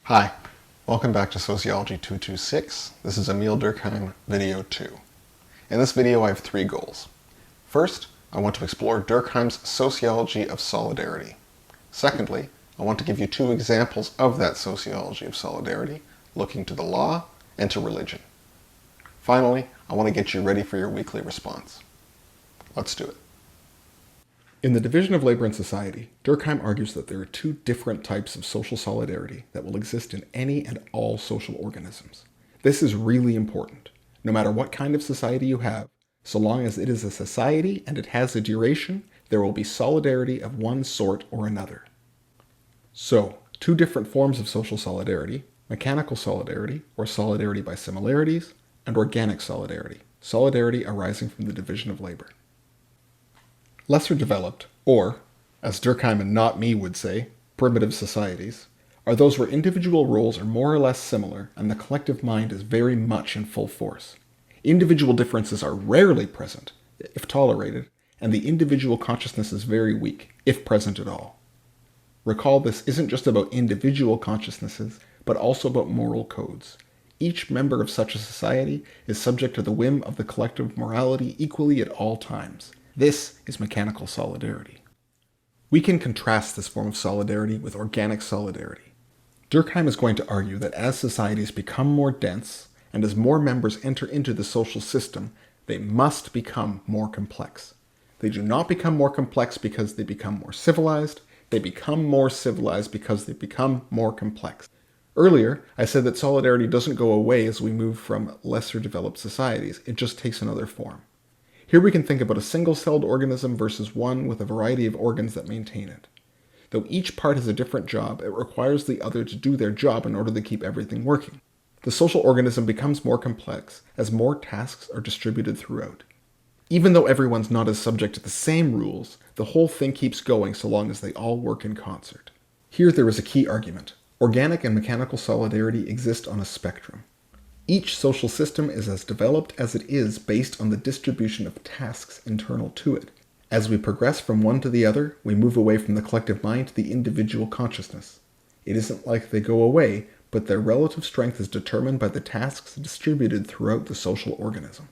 Hi, welcome back to Sociology 226. This is Emil Durkheim, video 2. In this video I have three goals. First, I want to explore Durkheim's sociology of solidarity. Secondly, I want to give you two examples of that sociology of solidarity, looking to the law and to religion. Finally, I want to get you ready for your weekly response. Let's do it. In the division of labor and society, Durkheim argues that there are two different types of social solidarity that will exist in any and all social organisms. This is really important. No matter what kind of society you have, so long as it is a society and it has a duration, there will be solidarity of one sort or another. So, two different forms of social solidarity: mechanical solidarity, or solidarity by similarities, and organic solidarity, solidarity arising from the division of labor. Lesser developed, or, as Durkheim and not me would say, primitive societies, are those where individual roles are more or less similar and the collective mind is very much in full force. Individual differences are rarely present, if tolerated, and the individual consciousness is very weak, if present at all. Recall, this isn't just about individual consciousnesses, but also about moral codes. Each member of such a society is subject to the whim of the collective morality equally at all times. This is mechanical solidarity. We can contrast this form of solidarity with organic solidarity. Durkheim is going to argue that as societies become more dense, and as more members enter into the social system, they must become more complex. They do not become more complex because they become more civilized. They become more civilized because they become more complex. Earlier, I said that solidarity doesn't go away as we move from lesser developed societies. It just takes another form. Here we can think about a single-celled organism versus one with a variety of organs that maintain it. Though each part has a different job, it requires the other to do their job in order to keep everything working. The social organism becomes more complex as more tasks are distributed throughout. Even though everyone's not as subject to the same rules, the whole thing keeps going so long as they all work in concert. Here there is a key argument. Organic and mechanical solidarity exist on a spectrum. Each social system is as developed as it is based on the distribution of tasks internal to it. As we progress from one to the other, we move away from the collective mind to the individual consciousness. It isn't like they go away, but their relative strength is determined by the tasks distributed throughout the social organism.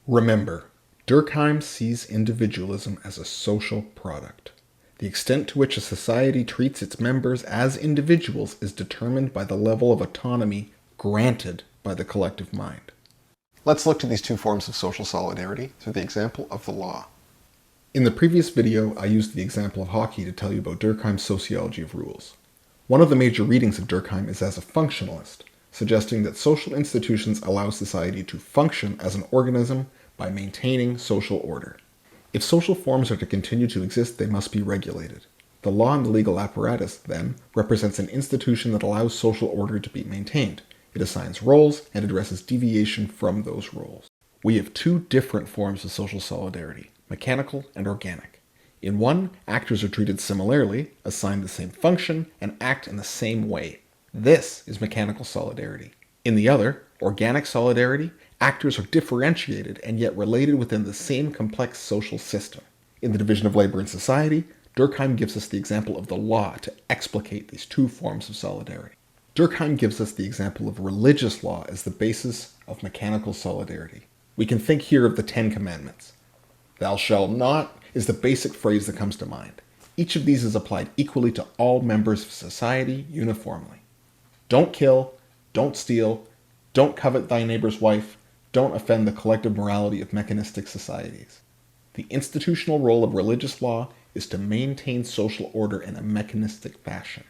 Remember, Durkheim sees individualism as a social product. The extent to which a society treats its members as individuals is determined by the level of autonomy granted by the collective mind. Let's look to these two forms of social solidarity through the example of the law. In the previous video, I used the example of hockey to tell you about Durkheim's sociology of rules. One of the major readings of Durkheim is as a functionalist, suggesting that social institutions allow society to function as an organism by maintaining social order. If social forms are to continue to exist, they must be regulated. The law and the legal apparatus, then, represents an institution that allows social order to be maintained. It assigns roles and addresses deviation from those roles. We have two different forms of social solidarity, mechanical and organic. In one, actors are treated similarly, assigned the same function, and act in the same way. This is mechanical solidarity. In the other, organic solidarity, actors are differentiated and yet related within the same complex social system. In the division of labor and society, Durkheim gives us the example of the law to explicate these two forms of solidarity. Durkheim gives us the example of religious law as the basis of mechanical solidarity. We can think here of the Ten Commandments. Thou shalt not is the basic phrase that comes to mind. Each of these is applied equally to all members of society uniformly. Don't kill, don't steal, don't covet thy neighbor's wife, don't offend the collective morality of mechanistic societies. The institutional role of religious law is to maintain social order in a mechanistic fashion.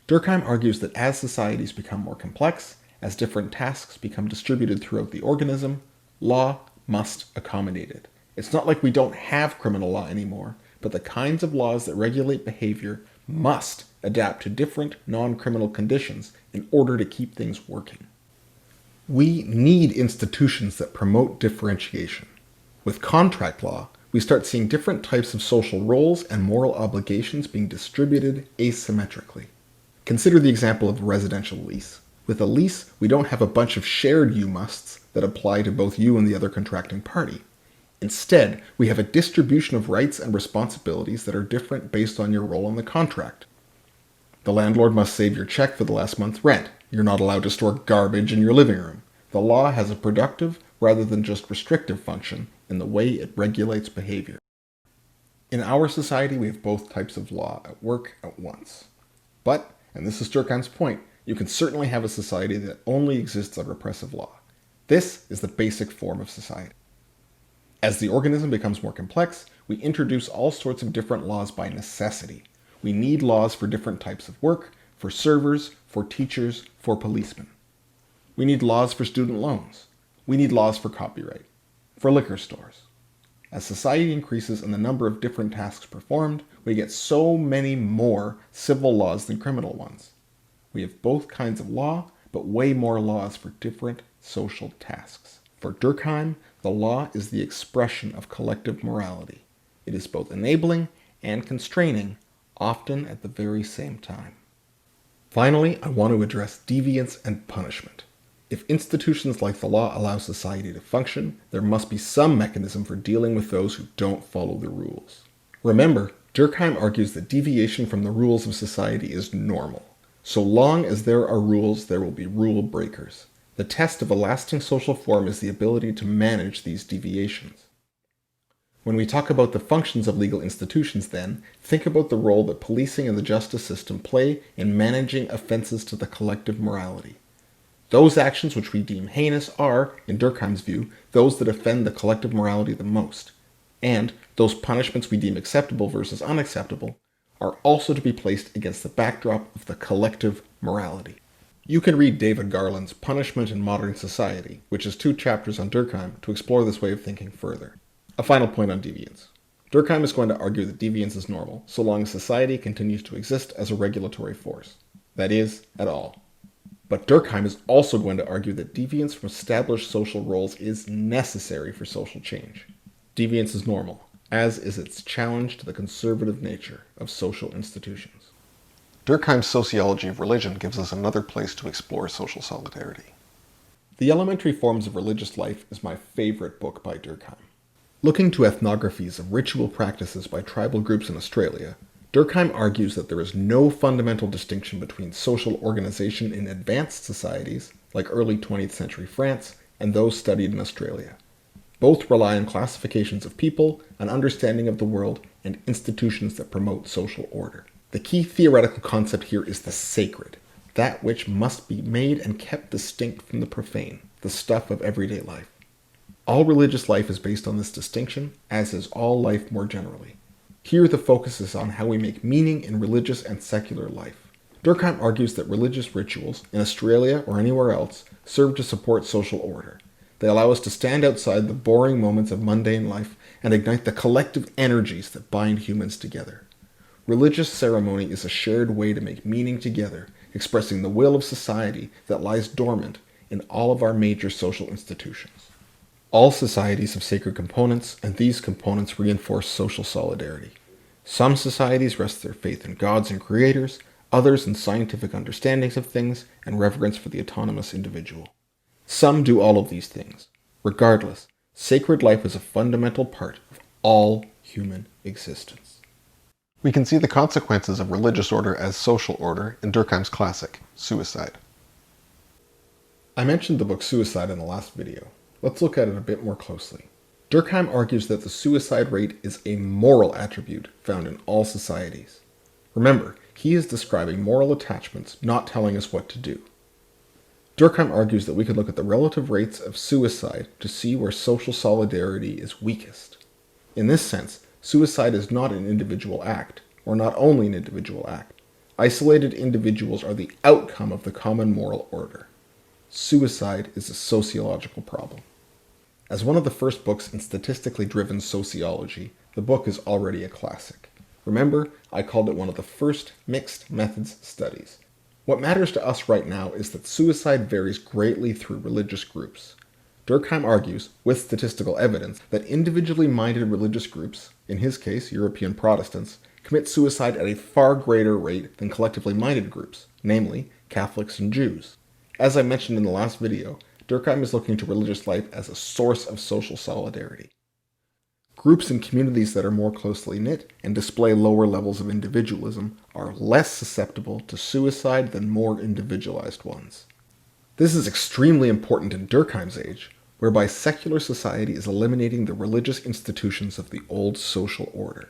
Durkheim argues that as societies become more complex, as different tasks become distributed throughout the organism, law must accommodate it. It's not like we don't have criminal law anymore, but the kinds of laws that regulate behavior must adapt to different non-criminal conditions in order to keep things working. We need institutions that promote differentiation. With contract law, we start seeing different types of social roles and moral obligations being distributed asymmetrically. Consider the example of a residential lease. With a lease, we don't have a bunch of shared you-musts that apply to both you and the other contracting party. Instead, we have a distribution of rights and responsibilities that are different based on your role in the contract. The landlord must save your check for the last month's rent. You're not allowed to store garbage in your living room. The law has a productive rather than just restrictive function in the way it regulates behavior. In our society, we have both types of law at work at once. But, and this is Durkheim's point, you can certainly have a society that only exists on repressive law. This is the basic form of society. As the organism becomes more complex, we introduce all sorts of different laws by necessity. We need laws for different types of work, for servers, for teachers, for policemen. We need laws for student loans. We need laws for copyright, for liquor stores. As society increases in the number of different tasks performed, we get so many more civil laws than criminal ones. We have both kinds of law, but way more laws for different social tasks. For Durkheim, the law is the expression of collective morality. It is both enabling and constraining, often at the very same time. Finally, I want to address deviance and punishment. If institutions like the law allow society to function, there must be some mechanism for dealing with those who don't follow the rules. Remember, Durkheim argues that deviation from the rules of society is normal. So long as there are rules, there will be rule breakers. The test of a lasting social form is the ability to manage these deviations. When we talk about the functions of legal institutions, then, think about the role that policing and the justice system play in managing offenses to the collective morality. Those actions which we deem heinous are, in Durkheim's view, those that offend the collective morality the most. And those punishments we deem acceptable versus unacceptable are also to be placed against the backdrop of the collective morality. You can read David Garland's Punishment in Modern Society, which is 2 chapters on Durkheim, to explore this way of thinking further. A final point on deviance. Durkheim is going to argue that deviance is normal, so long as society continues to exist as a regulatory force. That is, at all. But Durkheim is also going to argue that deviance from established social roles is necessary for social change. Deviance is normal, as is its challenge to the conservative nature of social institutions. Durkheim's Sociology of Religion gives us another place to explore social solidarity. The Elementary Forms of Religious Life is my favorite book by Durkheim. Looking to ethnographies of ritual practices by tribal groups in Australia, Durkheim argues that there is no fundamental distinction between social organization in advanced societies, like early 20th century France, and those studied in Australia. Both rely on classifications of people, an understanding of the world, and institutions that promote social order. The key theoretical concept here is the sacred, that which must be made and kept distinct from the profane, the stuff of everyday life. All religious life is based on this distinction, as is all life more generally. Here the focus is on how we make meaning in religious and secular life. Durkheim argues that religious rituals, in Australia or anywhere else, serve to support social order. They allow us to stand outside the boring moments of mundane life and ignite the collective energies that bind humans together. Religious ceremony is a shared way to make meaning together, expressing the will of society that lies dormant in all of our major social institutions. All societies have sacred components, and these components reinforce social solidarity. Some societies rest their faith in gods and creators, others in scientific understandings of things and reverence for the autonomous individual. Some do all of these things. Regardless, sacred life is a fundamental part of all human existence. We can see the consequences of religious order as social order in Durkheim's classic, Suicide. I mentioned the book Suicide in the last video. Let's look at it a bit more closely. Durkheim argues that the suicide rate is a moral attribute found in all societies. Remember, he is describing moral attachments, not telling us what to do. Durkheim argues that we could look at the relative rates of suicide to see where social solidarity is weakest. In this sense, suicide is not an individual act, or not only an individual act. Isolated individuals are the outcome of the common moral order. Suicide is a sociological problem. As one of the first books in statistically driven sociology, the book is already a classic. Remember, I called it one of the first mixed methods studies. What matters to us right now is that suicide varies greatly through religious groups. Durkheim argues, with statistical evidence, that individually minded religious groups, in his case European Protestants, commit suicide at a far greater rate than collectively minded groups, namely Catholics and Jews. As I mentioned in the last video, Durkheim is looking to religious life as a source of social solidarity. Groups and communities that are more closely knit and display lower levels of individualism are less susceptible to suicide than more individualized ones. This is extremely important in Durkheim's age, whereby secular society is eliminating the religious institutions of the old social order.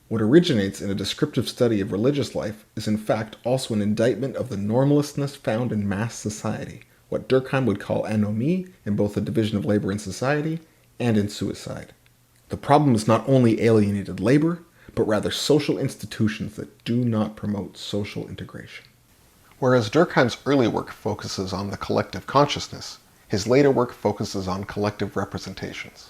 What originates in a descriptive study of religious life is in fact also an indictment of the normlessness found in mass society, what Durkheim would call anomie in both the division of labor in society and in suicide. The problem is not only alienated labor, but rather social institutions that do not promote social integration. Whereas Durkheim's early work focuses on the collective consciousness, his later work focuses on collective representations.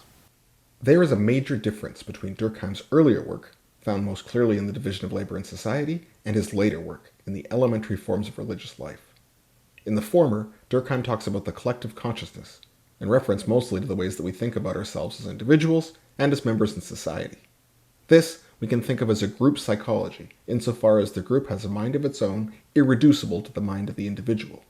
There is a major difference between Durkheim's earlier work, found most clearly in the division of labor in society, and his later work, in the elementary forms of religious life. In the former, Durkheim talks about the collective consciousness, in reference mostly to the ways that we think about ourselves as individuals and as members in society. This we can think of as a group psychology, insofar as the group has a mind of its own, irreducible to the mind of the individual.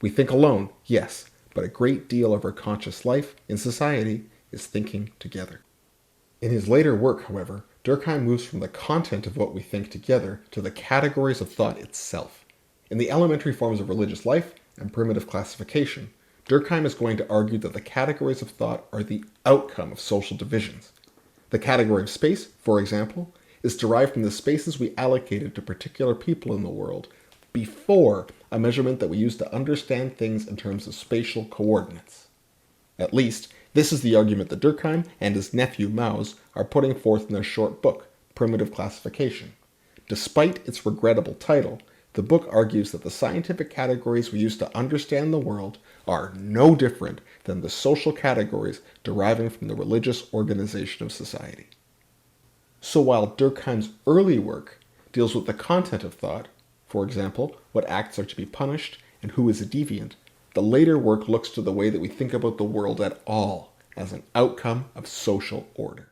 We think alone, yes, but a great deal of our conscious life in society is thinking together. In his later work, however, Durkheim moves from the content of what we think together to the categories of thought itself. In the elementary forms of religious life and primitive classification, Durkheim is going to argue that the categories of thought are the outcome of social divisions. The category of space, for example, is derived from the spaces we allocated to particular people in the world before a measurement that we use to understand things in terms of spatial coordinates. At least, this is the argument that Durkheim and his nephew Maus are putting forth in their short book, Primitive Classification. Despite its regrettable title, the book argues that the scientific categories we use to understand the world are no different than the social categories deriving from the religious organization of society. So while Durkheim's early work deals with the content of thought, for example, what acts are to be punished and who is a deviant, the later work looks to the way that we think about the world at all as an outcome of social order.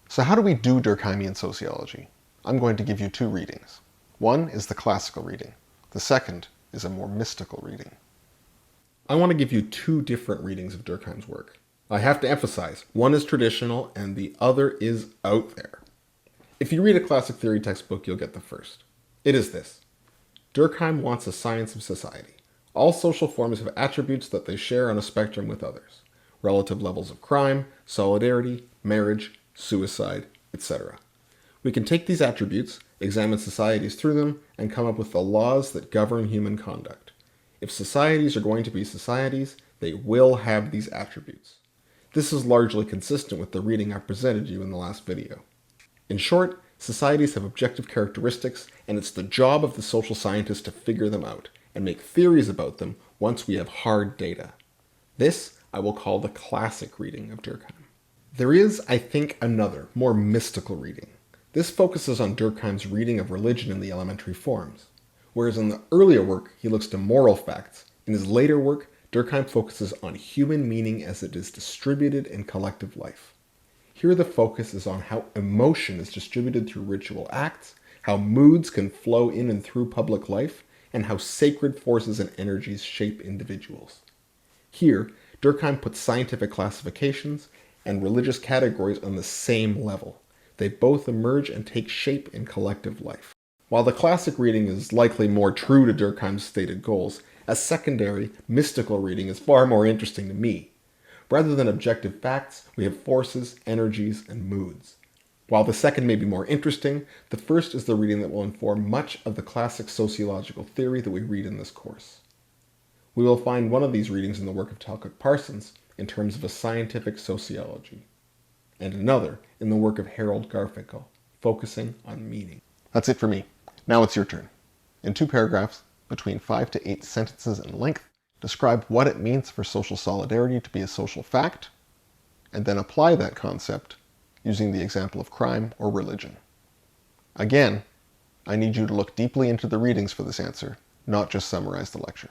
So how do we do Durkheimian sociology? I'm going to give you two readings. One is the classical reading. The second is a more mystical reading. I want to give you two different readings of Durkheim's work. I have to emphasize, one is traditional and the other is out there. If you read a classic theory textbook, you'll get the first. It is this: Durkheim wants a science of society. All social forms have attributes that they share on a spectrum with others. Relative levels of crime, solidarity, marriage, suicide, etc. We can take these attributes, examine societies through them, and come up with the laws that govern human conduct. If societies are going to be societies, they will have these attributes. This is largely consistent with the reading I presented you in the last video. In short, societies have objective characteristics, and it's the job of the social scientist to figure them out and make theories about them once we have hard data. This I will call the classic reading of Durkheim. There is, I think, another, more mystical reading. This focuses on Durkheim's reading of religion in the elementary forms. Whereas in the earlier work he looks to moral facts, in his later work Durkheim focuses on human meaning as it is distributed in collective life. Here the focus is on how emotion is distributed through ritual acts, how moods can flow in and through public life, and how sacred forces and energies shape individuals. Here, Durkheim puts scientific classifications and religious categories on the same level. They both emerge and take shape in collective life. While the classic reading is likely more true to Durkheim's stated goals, a secondary, mystical reading is far more interesting to me. Rather than objective facts, we have forces, energies, and moods. While the second may be more interesting, the first is the reading that will inform much of the classic sociological theory that we read in this course. We will find one of these readings in the work of Talcott Parsons in terms of a scientific sociology, and another in the work of Harold Garfinkel, focusing on meaning. That's it for me. Now it's your turn. In 2 paragraphs, between 5 to 8 sentences in length, describe what it means for social solidarity to be a social fact, and then apply that concept using the example of crime or religion. Again, I need you to look deeply into the readings for this answer, not just summarize the lecture.